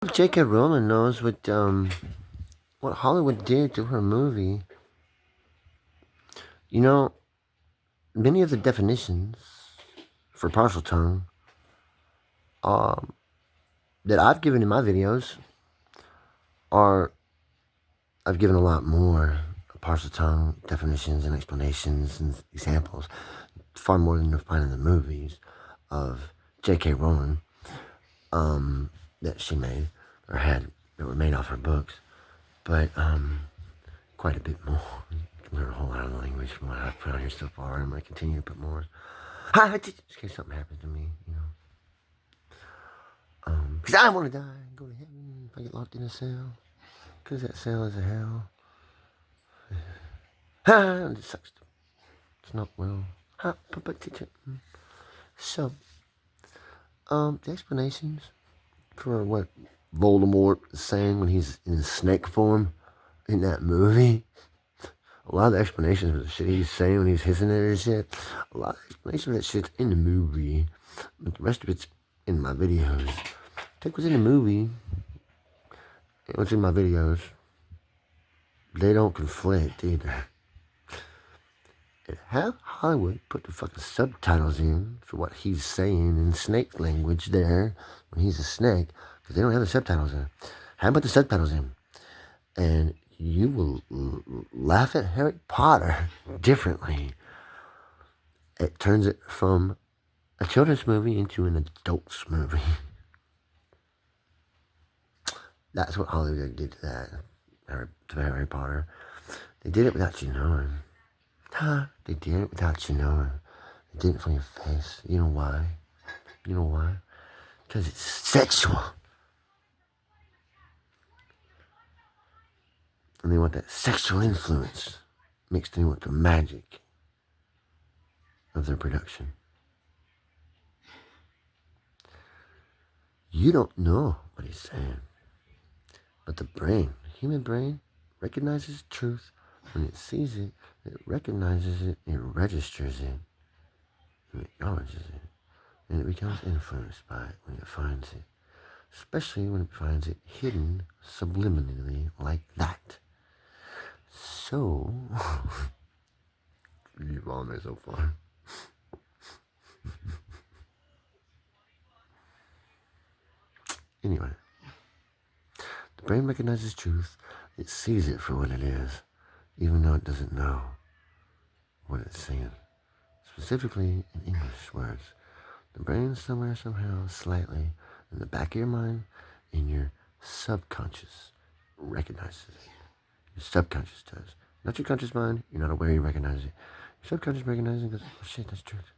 J.K. Rowling knows what Hollywood did to her movie. You know, many of the definitions for partial tongue um, that I've given in my videos are I've given a lot more partial tongue definitions and explanations and examples, far more than you'll find in the movies of J.K. Rowling that she made or had that were made off her books, but quite a bit more. You can learn a whole lot of language from what I've put on here so far, and I'm going to continue to put more. Just in case something happens to me, you know. Because I want to die and go to heaven if I get locked in a cell. Because that cell is a hell. It sucks. It's not well. So, the explanations for what Voldemort is saying when he's in snake form in that movie. A lot of the explanations for the shit he's saying when he's hissing at her and shit. A lot of explanations for that shit's in the movie. But the rest of it's in my videos. Take what's in the movie and what's in my videos. They don't conflict either. And have Hollywood put the fucking subtitles in for what he's saying in snake language there when he's a snake. Because they don't have the subtitles in. Have them put the subtitles in. And you will laugh at Harry Potter differently. It turns it from a children's movie into an adult's movie. That's what Hollywood did to that, to Harry Potter. They did it without you knowing. They did it without you knowing. They did it from your face. You know why? You know why? Because it's sexual. And they want that sexual influence mixed in with the magic of their production. You don't know what he's saying. But the brain, human brain, recognizes truth. When it sees it, it recognizes it, it registers it, it acknowledges it, and it becomes influenced by it when it finds it. Especially when it finds it hidden subliminally like that. So, you've all there so far. Anyway, the brain recognizes truth. It sees it for what it is, even though it doesn't know what it's saying. Specifically in English words. The brain somewhere, somehow, slightly in the back of your mind, in your subconscious, recognizes it. Your subconscious does. Not your conscious mind. You're not aware you recognize it. Your subconscious recognizes it and goes, oh shit, that's truth.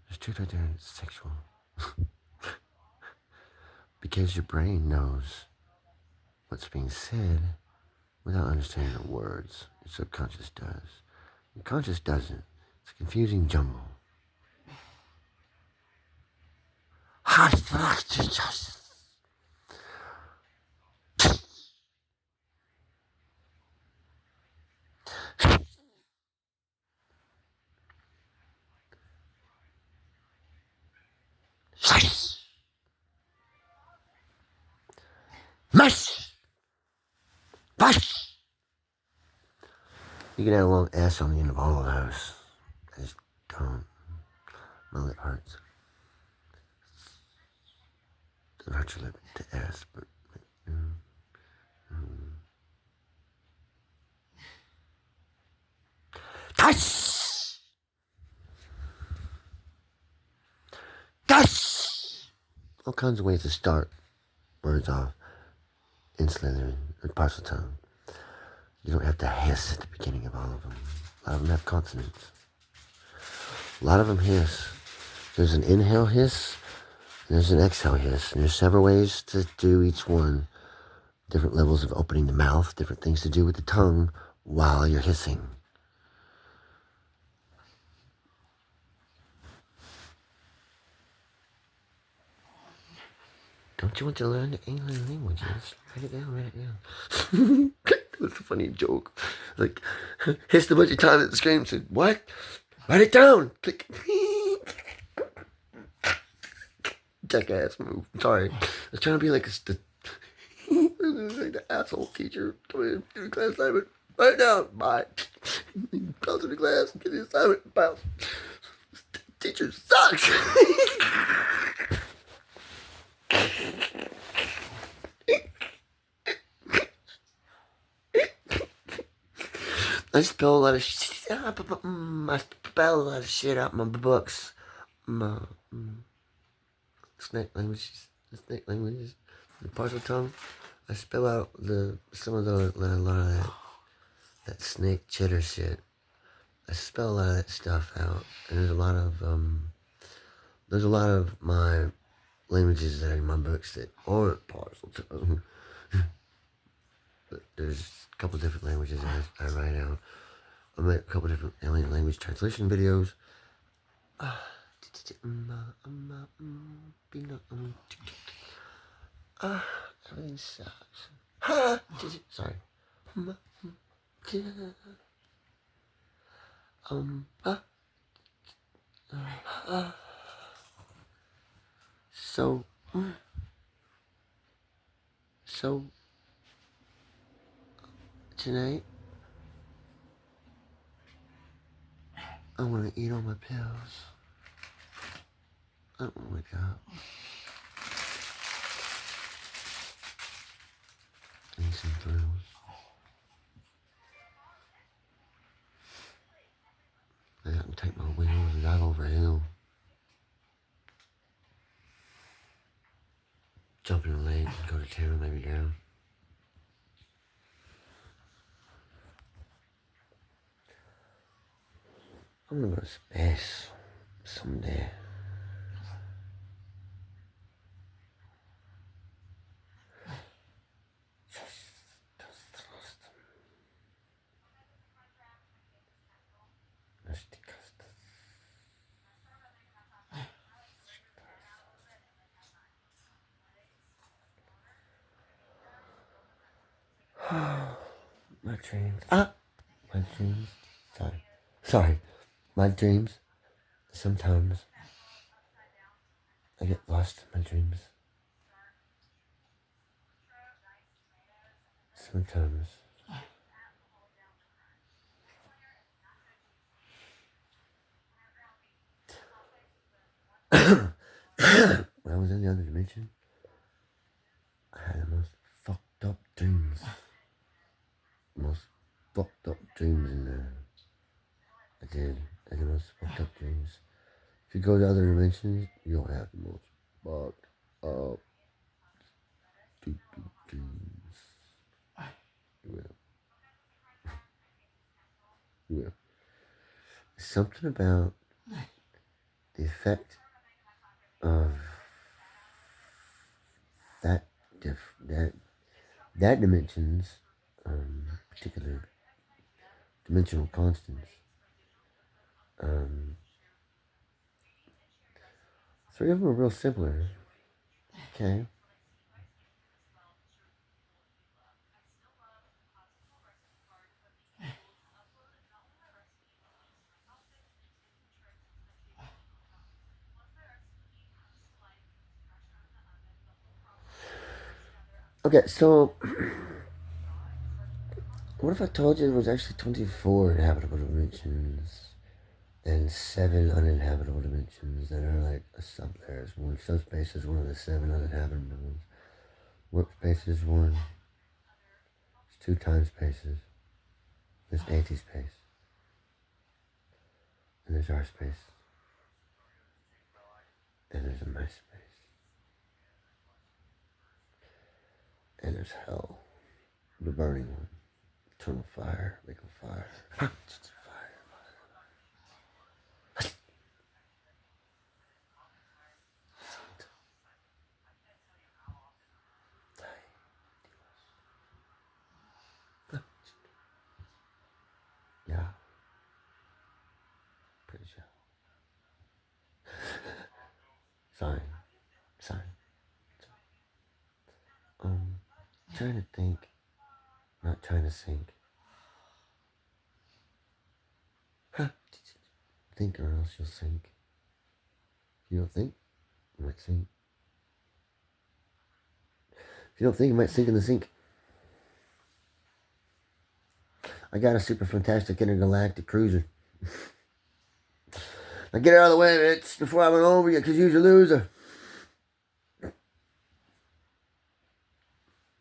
There's truth right there and it's sexual. Because your brain knows what's being said without understanding the words. Your subconscious does. Your conscious doesn't. It's a confusing jumble. Mush! Mush! You can add a long S on the end of all of those. I just don't. My lip hurts. Doesn't hurt your lip to S, but. Tush! Tush! All kinds of ways to start words off in Slytherin or Parcel tongue. You don't have to hiss at the beginning of all of them. A lot of them have consonants. A lot of them hiss. There's an inhale hiss, and there's an exhale hiss. And there's several ways to do each one. Different levels of opening the mouth, different things to do with the tongue while you're hissing. Don't you want to learn the alien languages? Write it down, write it down. That was a funny joke. Like, hissed a bunch of times at the screen and said, what? Write it down. Click. Jackass move. Sorry. I was trying to be like like the asshole teacher. Come in, do the class assignment. Write it down. Bye. Bounce in the class. Get the assignment. Bounce. Teacher sucks. I spell a lot of shit. I spell a lot of shit out my books. My snake languages. The snake languages. The parcel tongue. I spell out some of those, a lot of that snake chitter shit. I spell a lot of that stuff out, and there's a lot of my languages that are in my books that aren't parcel tongue. But there's a couple different languages I write out. I make a couple different alien language translation videos. Everything sucks. Sorry. So, tonight, I want to eat all my pills. I don't want to wake up. I need some thrills. I can take my wheels and drive over a hill. Jump in a lake and go to town, maybe down. I'm gonna go to space someday. My dreams. My dreams. Sorry. My dreams. Sometimes I get lost in my dreams. Sometimes. When I was in the other dimension, I had the most fucked up dreams. Most fucked up dreams in there. I did. I had the most fucked up dreams. If you go to other dimensions, you'll have the most fucked up stupid dreams. You will. You will. Something about the effect of that dimension's particular dimensional constants. Three of them are real simpler. Okay. Okay, so what if I told you it was actually 24 inhabitable dimensions and 7 uninhabitable dimensions that are like a sublayers? One subspace is one of the 7 uninhabitable ones. Warp space is one. There's 2 time spaces. There's anti-space. And there's our space. And there's a my space. And there's hell. The burning one. Eternal fire. Make a fire. Fire. Yeah. Pretty sure. Sorry. Trying to think, not trying to sink. Think or else you'll sink. If you don't think, you might sink. If you don't think, it might sink in the sink. I got a super fantastic intergalactic cruiser. Now get out of the way, bitch, before I run over you, because you're a loser.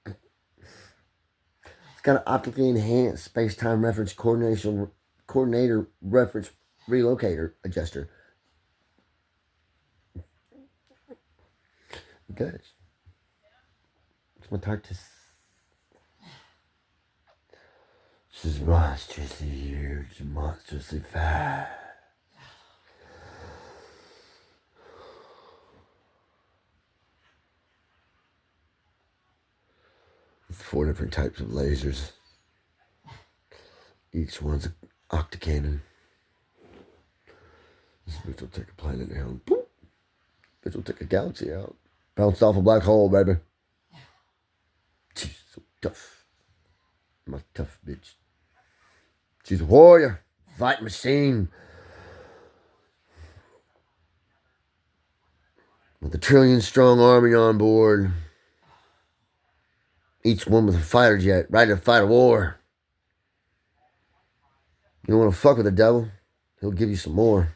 It's got an optically enhanced space-time reference coordinator reference relocator adjuster. It does. It's my TARDIS. This is monstrously huge, monstrously fast. With 4 different types of lasers. Each one's an octocannon. This bitch will take a planet down. Boop. Bitch will take a galaxy out. Bounced off a black hole, baby. She's so tough. My tough bitch. She's a warrior. Fight machine. With a 1 trillion strong army on board. Each one with a fighter jet, ready to fight a war. You don't want to fuck with the devil, he'll give you some more.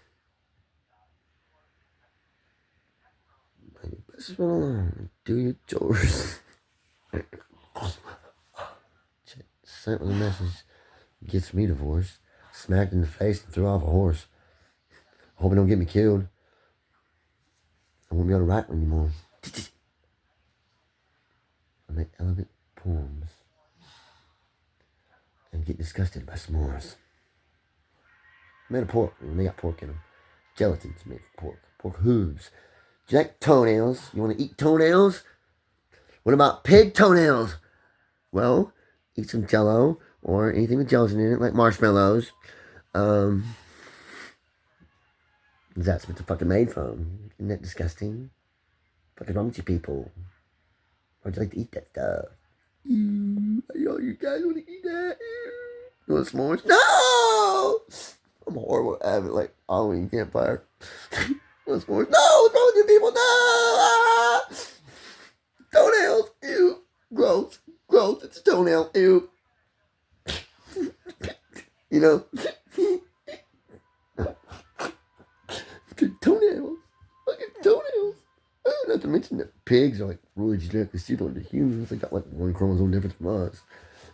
Best run along, do your chores. Sent with a message, gets me divorced, smacked in the face and threw off a horse. Hope it don't get me killed. I won't be able to write anymore. I make elegant poems and get disgusted by s'mores. Made of pork. They got pork in them. Gelatin's made from pork. Pork hooves. Do you like toenails? You want to eat toenails? What about pig toenails? Well, eat some Jello or anything with gelatin in it, like marshmallows. That's what they're fucking made from. Isn't that disgusting? Fucking wrong with you people? Why'd you like to eat that stuff? You guys want to eat that? You want s'mores? No! I'm horrible at having like Halloween campfire. You want s'mores? No! What's wrong with you people? No! Ah! Toenails! Ew! Gross! Gross! It's a toenail! Ew! You know? Toenails! Fucking toenails! Oh, not to mention that pigs are like really genetically similar to humans. They got like 1 chromosome difference from us.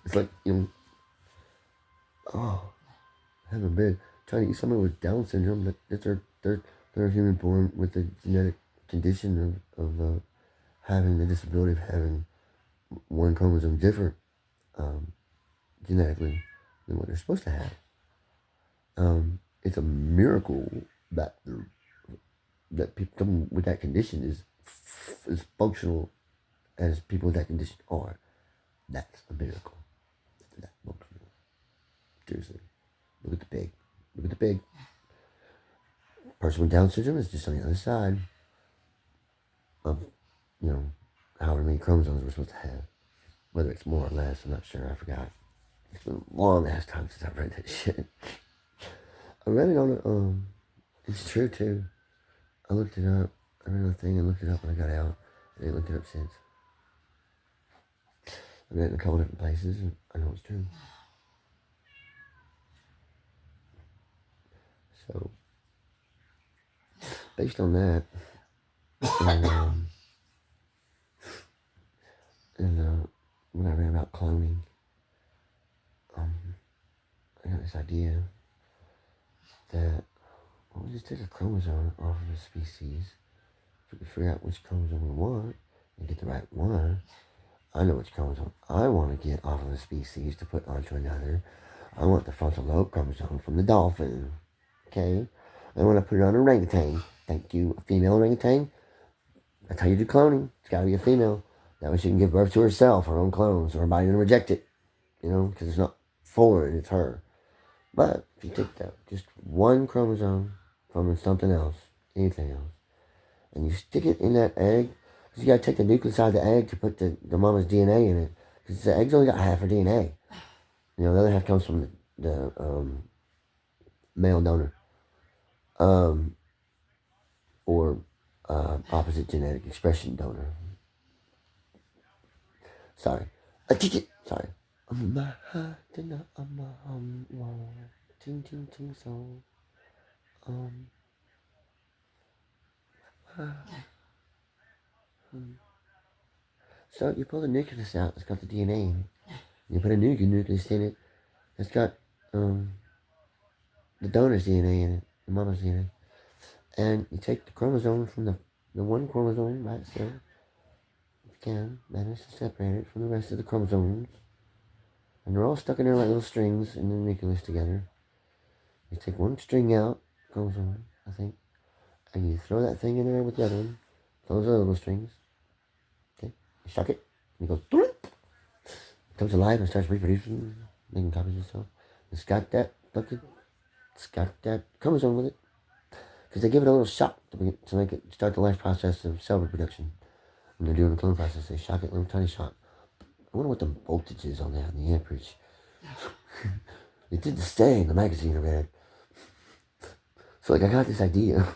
It's like, heaven bed. Trying to eat somebody with Down syndrome. They're human born with the genetic condition of having the disability of having 1 chromosome different genetically than what they're supposed to have. It's a miracle that people with that condition is as functional as people with that condition are. That's a miracle. That's functional. Seriously. Look at the pig. Look at the pig. Person with Down syndrome is just on the other side of, however many chromosomes we're supposed to have. Whether it's more or less, I'm not sure. I forgot. It's been a long ass time since I've read that shit. I read it on it's true too. I looked it up. I read the thing and looked it up when I got out. I didn't look it up since. I read it in a couple different places and I know it's true. So, based on that, and when I read about cloning, I got this idea that we just take a chromosome off of a species. If we can figure out which chromosome we want and get the right one, I know which chromosome I want to get off of a species to put onto another. I want the frontal lobe chromosome from the dolphin. Okay? I want to put it on an orangutan. Thank you. A female orangutan. That's how you do cloning. It's got to be a female. That way she can give birth to herself, her own clones, or her body doesn't reject it. Because it's not foreign, it's her. But if you take that, just 1 chromosome from something else, anything else, and you stick it in that egg, because you got to take the nucleus out of the egg to put the mama's DNA in it, because the egg's only got half her DNA. The other half comes from the male donor, or opposite genetic expression donor. Sorry. Sorry. I'm my heart, I'm a ting ting ting song. Um, so you pull the nucleus out, it's got the DNA in it. You put a nucleus in it, it's got the donor's DNA in it, the mama's DNA. And you take the chromosome from the one chromosome by itself, if you can, manage to separate it from the rest of the chromosomes. And they're all stuck in there like little strings in the nucleus together. You take one string out, chromosome, I think, and you throw that thing in there with the other one, those other little strings. Okay, you shock it, and it goes, it comes alive and starts reproducing, making copies of itself. It's got that chromosome with it. Because they give it a little shock to make it start the life process of cell reproduction. When they're doing the clone process, they shock it, a little tiny shock. I wonder what the voltage is on that, the amperage. It didn't say in the magazine I read. So I got this idea.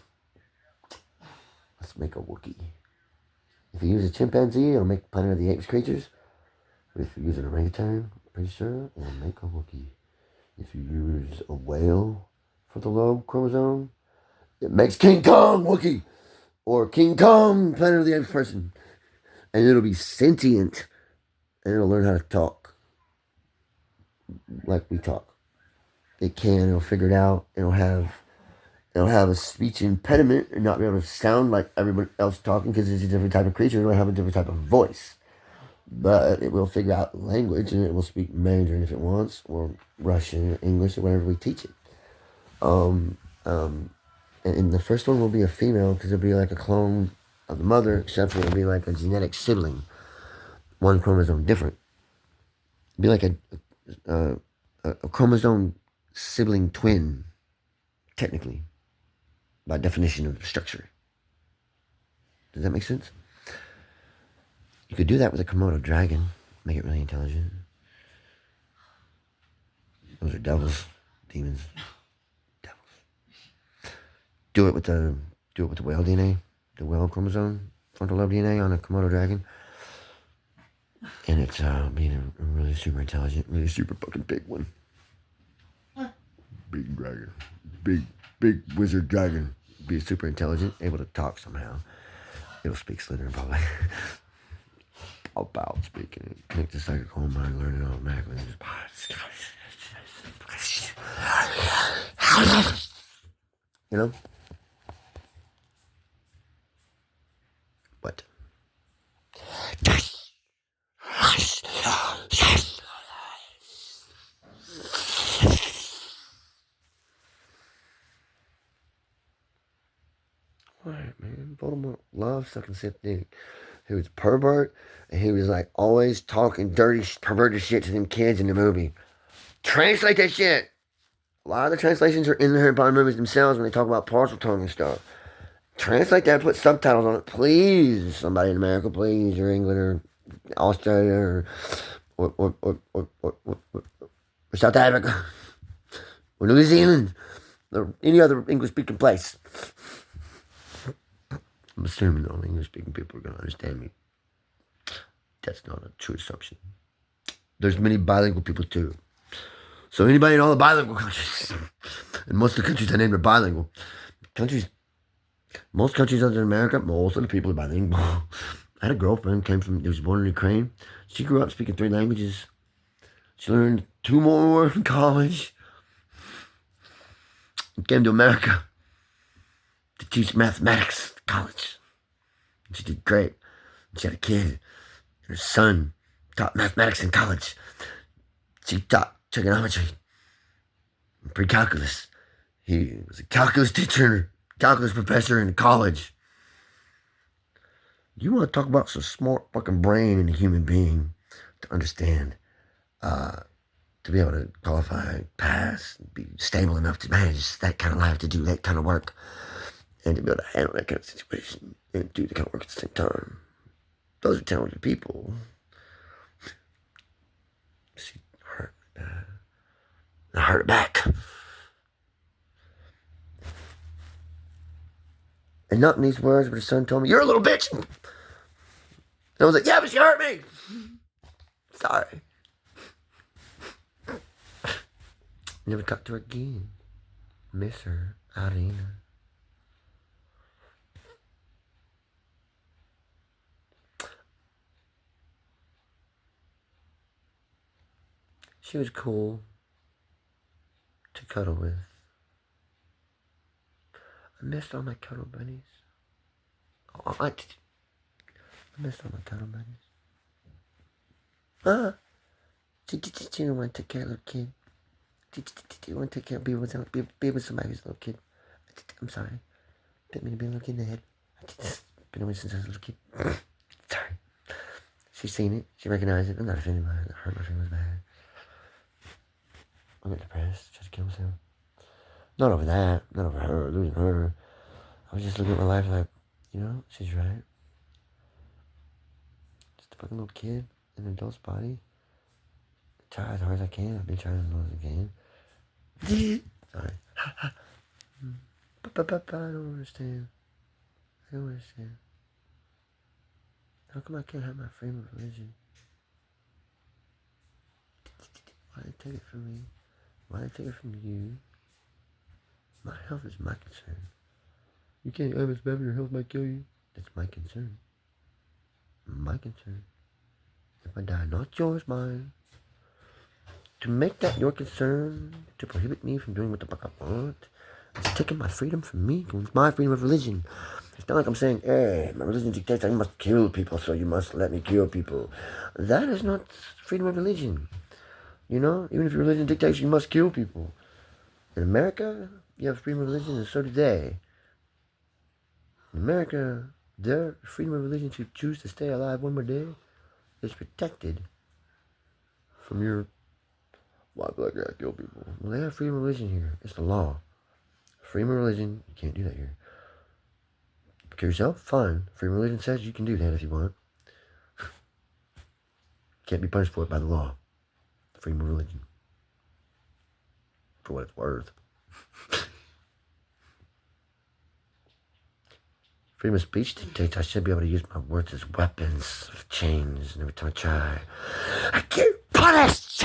Let's make a Wookiee. If you use a chimpanzee, it'll make Planet of the Apes creatures. But if you use an orangutan, I'm pretty sure it'll make a Wookiee. If you use a whale for the lobe chromosome, it makes King Kong Wookiee. Or King Kong, Planet of the Apes person. And it'll be sentient. And it'll learn how to talk. Like we talk. It'll figure it out. It'll have a speech impediment and not be able to sound like everyone else talking because it's a different type of creature. It'll have a different type of voice. But it will figure out language and it will speak Mandarin if it wants, or Russian, or English, or whatever we teach it. And the first one will be a female because it'll be like a clone of the mother, except for it'll be like a genetic sibling, one chromosome different. It'll be like a chromosome sibling twin, technically, by definition of the structure. Does that make sense? You could do that with a Komodo dragon, make it really intelligent. Those are devils, demons, devils. Do it with the whale DNA, the whale chromosome, frontal lobe DNA on a Komodo dragon, and it's being a really super intelligent, really super fucking big one. Big dragon, big wizard dragon. Be super intelligent, able to talk somehow. It'll speak Slytherin probably. About speaking it. Connect the psychic home mind, learn it automatically. You know? What? Alright, man. Voldemort loves sucking sick dick. He was a pervert, and he was like always talking dirty, perverted shit to them kids in the movie. Translate that shit. A lot of the translations are in the Harry Potter movies themselves when they talk about parcel tongue and stuff. Translate that, put subtitles on it, please. Somebody in America, please, or England, or Australia, or South Africa, or New Zealand, or any other English-speaking place. I'm assuming all English-speaking people are going to understand me. That's not a true assumption. There's many bilingual people too. So anybody in all the bilingual countries, and most of the countries I named are bilingual. Most countries other than America, most of the people are bilingual. I had a girlfriend who was born in Ukraine. She grew up speaking 3 languages. She learned 2 more in college. And came to America to teach mathematics at college. And she did great. And she had a kid. And her son taught mathematics in college. She taught trigonometry and pre-calculus. He was a calculus teacher, calculus professor in college. You want to talk about some smart fucking brain in a human being to understand, to be able to qualify, pass, be stable enough to manage that kind of life, to do that kind of work, and to be able to handle that kind of situation and do the kind of work at the same time. Those are talented people. She hurt me bad. I hurt her back. And not in these words, but her son told me, "You're a little bitch." And I was like, "Yeah, but she hurt me." Sorry. Never talked to her again. Miss her, Irina. She was cool to cuddle with. I missed all my cuddle buddies. Oh, I missed all my cuddle buddies. She don't want to take care of a little kid. She want to take care of be with somebody who's a little kid. I'm sorry. Didn't mean to be a little kid in the head. Been away since I was a little kid. Sorry. She's seen it. She recognized it. I'm not offended by it. Hurt my feelings bad. I got depressed. Tried to kill myself. Not over that. Not over her. Losing her. I was just looking at my life like, she's right. Just a fucking little kid in an adult's body. Try as hard as I can. I've been trying as long as I can. Sorry. I don't understand. I don't understand. How come I can't have my freedom of religion? Why they take it from me? Why they take it from you? My health is my concern. You can't have it's bad, your health might kill you. That's my concern. My concern. If I die, not yours, mine. To make that your concern, to prohibit me from doing what the fuck I want, it's taking my freedom from me. It's my freedom of religion. It's not like I'm saying, hey, my religion dictates I must kill people, so you must let me kill people. That is not freedom of religion. Even if your religion dictates you must kill people. In America, you have freedom of religion, and so do they. In America, their freedom of religion to choose to stay alive one more day is protected from your, I feel like I gotta kill people. Well, they have freedom of religion here. It's the law. Freedom of religion, you can't do that here. Kill yourself? Fine. Freedom of religion says you can do that if you want. Can't be punished for it by the law. Freedom of religion. For what it's worth. Freedom of speech dictates I should be able to use my words as weapons of change. And every time I try, I get punished.